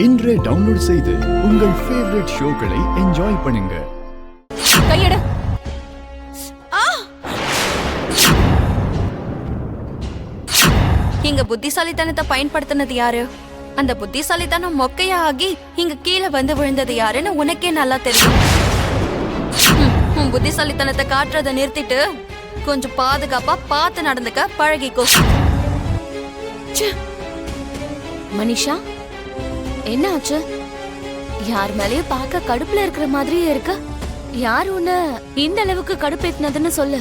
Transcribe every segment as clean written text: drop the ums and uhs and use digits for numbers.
இன்றே டவுன்லோட் செய்து உங்கள் ஃபேவரட் ஷோக்களை என்ஜாய் பண்ணுங்க. கையட. இங்க புத்திசாலித்தனத்தை பயன்படுத்தினது யாரு? அந்த புத்திசாலித்தனம் மொக்கையா ஆகி இங்க கீழே வந்து விழுந்தது யாருன்னு உனக்கே நல்லா தெரியும். உன் புத்திசாலித்தனத்தை காட்டுறதை நிறுத்திட்டு கொஞ்சம் பாதுகாப்பா பார்த்து நடந்துக்க பழகிக்கோ. மனிஷா, என்ன ஆச்சு? யார் மேலயும் பார்க்க கடுப்புல இருக்கிற மாதிரியே இருக்க. யார் உன்ன இந்த அளவுக்கு கடுப்பேத்தினதுன்னு சொல்லு.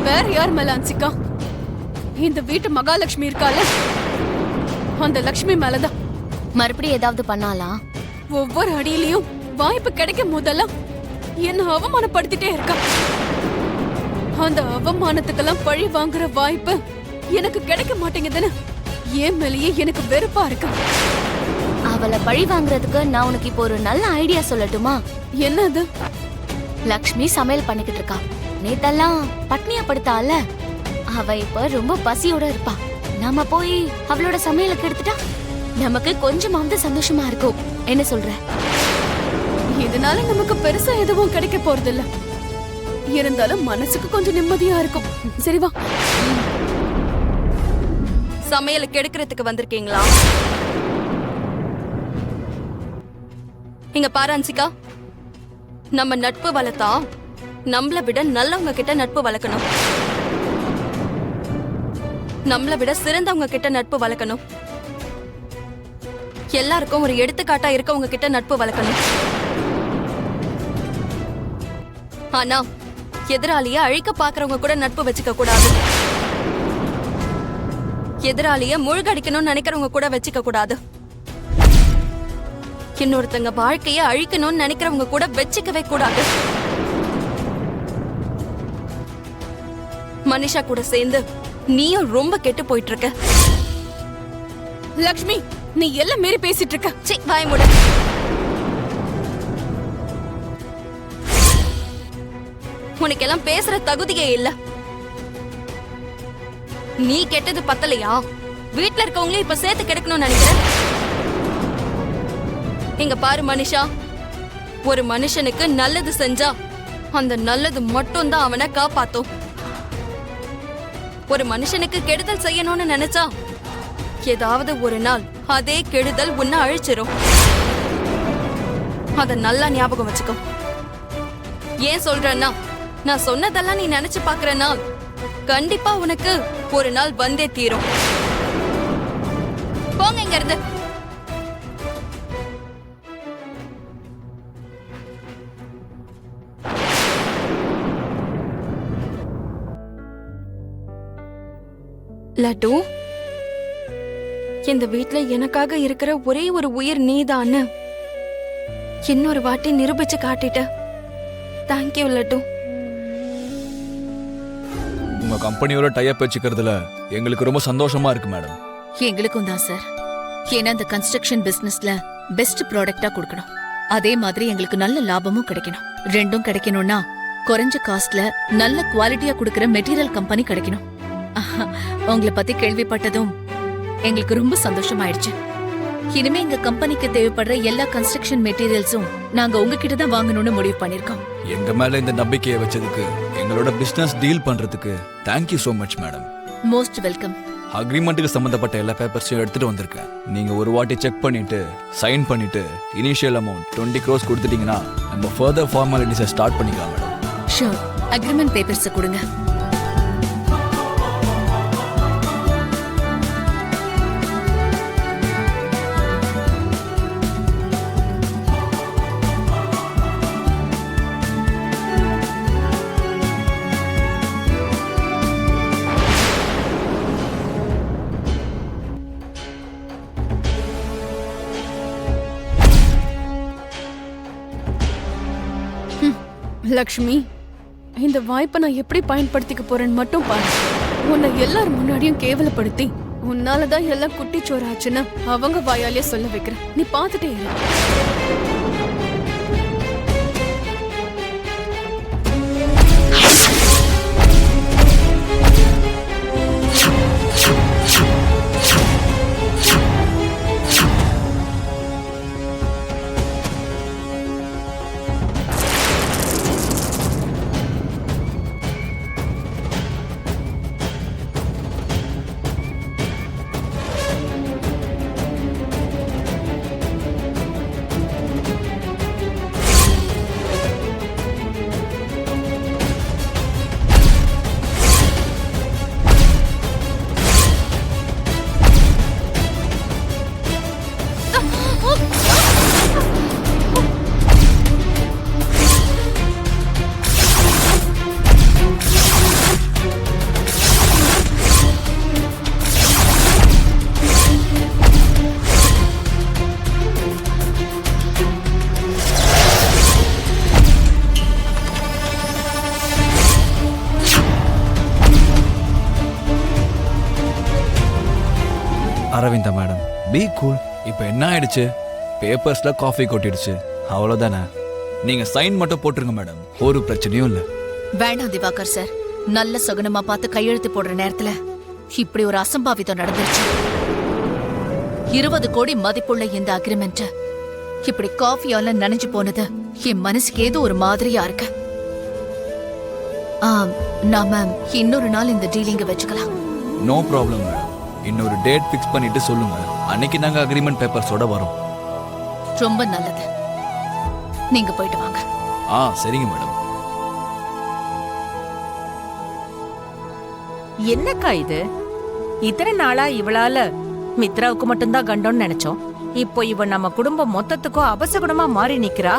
வேற யார் மேல அன்சிகா? இந்த வீட்டு மகாலட்சுமி இருக்கால, அந்த லட்சுமி மேலதான். மறுபடியும் ஏதாவது பண்ணாலா? ஒவ்வொரு அடியிலையும் வாய்ப்பு கிடைக்கும் போதெல்லாம் என்ன அவமானப்படுத்திட்டே இருக்கா. அந்த அவமானத்துக்கெல்லாம் பழி வாங்குற வாய்ப்பு எனக்கு கிடைக்க மாட்டேங்குதுன்னு ஏன் மேலேயே எனக்கு வெறுப்பா இருக்கு. அவளை பழி வாங்குறதுக்கு நான் உனக்கு இப்போ ஒரு நல்ல ஐடியா சொல்லட்டுமா? என்னது? லக்ஷ்மி சமையல் பண்ணிக்கிட்டு இருக்கா. நேத்தெல்லாம் பட்னியா படுத்தால, அவ இப்ப ரொம்ப பசியோட இருப்பா. நாம போய் அவளோட சமையலுக்கு எடுத்துட்டா நமக்கு கொஞ்சமாவது சந்தோஷமா இருக்கும். என்ன சொல்ற? இதனால நமக்கு பெருசா எதுவும் கிடைக்க போறது இல்ல. இருந்தாலும் மனசுக்கு கொஞ்சம் நிம்மதியா இருக்கும். சரி வா. சமையலுக்கு எடுக்கிறதுக்கு வந்திருக்கீங்களா? இங்க பாரு அன்சிகா, நம்ம நட்பு வளர்த்தா நம்மள விட நல்லவங்க கிட்ட நட்பு வளர்க்கணும். நம்மள விட சிறந்தவங்க கிட்ட நட்பு வளர்க்கணும். எல்லாருக்கும் ஒரு எடுத்துக்காட்டா இருக்கவங்க கிட்ட நட்பு வளர்க்கணும். ஆனா எதிராளிய அழிக்க பாக்குறவங்க கூட நட்பு வச்சுக்க கூடாது. எதிராளிய மூழ்கடிக்கணும்னு நினைக்கிறவங்க கூட வச்சுக்க கூடாது. இன்னொருத்தங்க வாழ்க்கைய அழிக்கணும்னு நினைக்கிறவங்க கூட வச்சுக்கவே கூடாது. மனிஷா கூட சேர்ந்து நீயும் ரொம்ப கெட்டு போயிட்டு இருக்க. லக்ஷ்மி, நீ எல்லாம் மீறி பேசிட்டு இருக்க. சீ, வாய் மூடு. உனக்கெல்லாம் பேசுற தகுதியே இல்ல. நீ கெட்டது பத்தலையா? வீட்டுல இருக்கவங்களே இப்ப சேர்த்து கெடுக்கணும்னு நினைக்கிற. இங்க பாரு மனிஷா, ஒரு மனுஷனுக்கு நல்லது செஞ்சா அந்த நல்லது மட்டும் தான் அவனை காப்பாத்தும். ஒரு மனுஷனுக்கு கெடுதல் செய்யணும்னு நினைச்சா ஏதாவது ஒரு நாள் அதே கெடுதல் உன்னை அழிச்சிரும். அத நல்லா ஞாபகம் வச்சுக்கோ. ஏன் சொல்றேன்னா, நான் சொன்னதெல்லாம் நீ நினைச்சு பாக்குறனா கண்டிப்பா உனக்கு ஒரு நாள் வந்தே தீரும். போங்க இங்க இருந்து. லட்டு, இந்த வீட்ல எனக்காக இருக்கிற ஒரே ஒரு உயிர் நீதான்னு இன்னொரு வாட்டி நிரூபிச்சு காட்டிட்ட. தேங்க்யூ லட்டு. உங்க கம்பெனியோட டைப் வச்சுக்கிறதுல எங்களுக்கு ரொம்ப சந்தோஷமா இருக்கு மேடம். எங்களுக்கும் தான் சார். ஏன்னா இந்த கன்ஸ்ட்ரக்ஷன் பிசினஸ்ல பெஸ்ட் ப்ராடக்டா கொடுக்கணும். அதே மாதிரி எங்களுக்கு நல்ல லாபமும் கிடைக்கணும். ரெண்டும் கிடைக்கணும்னா குறைஞ்ச காஸ்ட்ல நல்ல குவாலிட்டியா கொடுக்கிற மெட்டீரியல் கம்பெனி கிடைக்கணும். உங்களை பத்தி கேள்விப்பட்டதும் எங்களுக்கு ரொம்ப சந்தோஷமாயிடுச்சு. இனிமே எங்க கம்பெனிக்கு தேவைப்படுற எல்லா கன்ஸ்ட்ரக்ஷன் மெட்டீரியல்ஸும் நாங்க உங்ககிட்ட தான் வாங்கணும்னு முடிவு பண்ணிருக்கோம். எங்க மேல இந்த நம்பிக்கையை வச்சதுக்கு, எங்களோட பிசினஸ் டீல் பண்றதுக்கு thank you so much madam. Most welcome. அக்ரிமெண்ட்டுக்கு சம்பந்தப்பட்ட எல்லா பேப்பர்ஸையும் எடுத்துட்டு வந்திருக்கேன். நீங்க ஒரு வாட்டி செக் பண்ணிட்டு சைன் பண்ணிட்டு இனிஷியல் அமௌண்ட் 20 crores கொடுத்துட்டீங்கன்னா நம்ம ஃபர்தர் ஃபார்மாலிட்டிஸை ஸ்டார்ட் பண்ணிக்கலாம் மேடம். ஷூர். அக்ரிமெண்ட் பேப்பர்ஸ் கொடுங்க. லக்ஷ்மி, இந்த வாய்ப்பை நான் எப்படி பயன்படுத்திக்க போறேன்னு மட்டும் பாரு. உன்னை எல்லாரும் முன்னாடியும் கேவலப்படுத்தி உன்னாலதான் எல்லாம் குட்டிச்சோராச்சுன்னு அவங்க வாயாலே சொல்ல வைக்கிறேன். நீ பாத்துட்டே இரு. Be cool. இப்போ என்ன ஆயிடுச்சு, பேப்பர்ஸ்ல காஃபி கொட்டிடுச்சு, அவ்வளோதானே. நீங்க சைன் மட்டும் போட்டுருங்க மேடம், ஒரு பிரச்சனையும் இல்லை. வேண்டாம் திவாகர் சார், நல்ல சகுனமா பார்த்து கையெழுத்து போடுற நேரத்துல இப்படி ஒரு அசம்பாவிதம் நடந்துருச்சு. 20 கோடி மதிப்புள்ள இந்த அக்ரிமெண்ட் இப்படி காஃபியால நனைஞ்சு போனது என் மனசுக்கு ஏதோ ஒரு மாதிரியா இருக்கு. நாம இன்னொரு நாள் இந்த டீலிங்க வச்சுக்கலாம். நோ ப்ராப்ளம் மேடம், இன்னொரு டேட் ஃபிக்ஸ் பண்ணிட்டு சொல்லுங்க, அன்னைக்கு நாங்க அக்ரிமெண்ட் பேப்பர்ஸோட வரோம். ரொம்ப நல்லது, நீங்க போயிட்டு வாங்க. சரிங்க மேடம். என்னக்கா இது? இத்தனை நாளா இவளால மித்ராவுக்கு மட்டும்தான் கண்டோன்னு நினைச்சோம். இப்போ இவ நம்ம குடும்பம் மொத்தத்துக்கும் அபசகுணமா மாறி நிக்கிறா.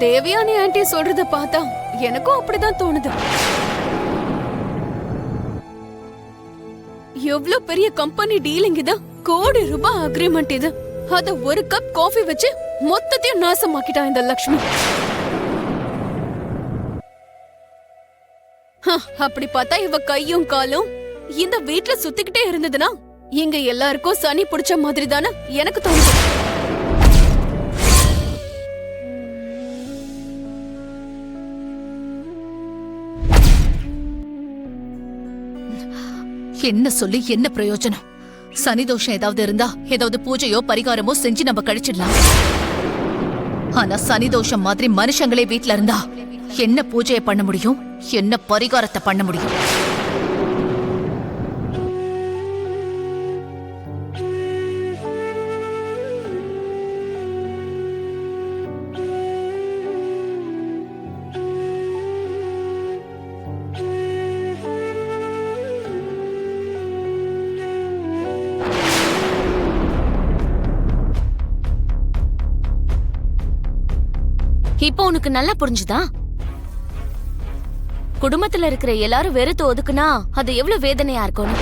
தேவயானி ஆண்டி சொல்றத பார்த்தா எனக்கும் அப்படிதான் தோணுது. எவ்வளவு பெரிய கம்பெனி டீலிங் இது, கோடி ரூபாய் அக்ரிமெண்ட் இது. அத ஒரு கப் காஃபி வச்சு மொத்தத்தையும் நாசமாக்கிட்டா இந்த லக்ஷ்மி. அப்படி பார்த்தா இவ கையும் காலும் இந்த வீட்ல சுத்திக்கிட்டே இருந்ததுன்னா இங்க எல்லாருக்கும் சனி பிடிச்ச மாதிரி தானே எனக்கு தோணுது. என்ன சொல்லி என்ன பிரயோஜனம்? சனி தோஷம் ஏதாவது இருந்தா ஏதாவது பூஜையோ பரிகாரமோ செஞ்சு நம்ம கழிச்சிடலாம். ஆனா சனி தோஷம் மாதிரி மனுஷங்களே வீட்ல இருந்தா என்ன பூஜையை பண்ண முடியும், என்ன பரிகாரத்தை பண்ண முடியும்? இப்போ உனக்கு நல்லா புரிஞ்சுதா? குடும்பத்துல இருக்கிற எல்லாரும் வெறுத்து ஒதுக்குனா அது எவ்வளவு வேதனையா இருக்கும்.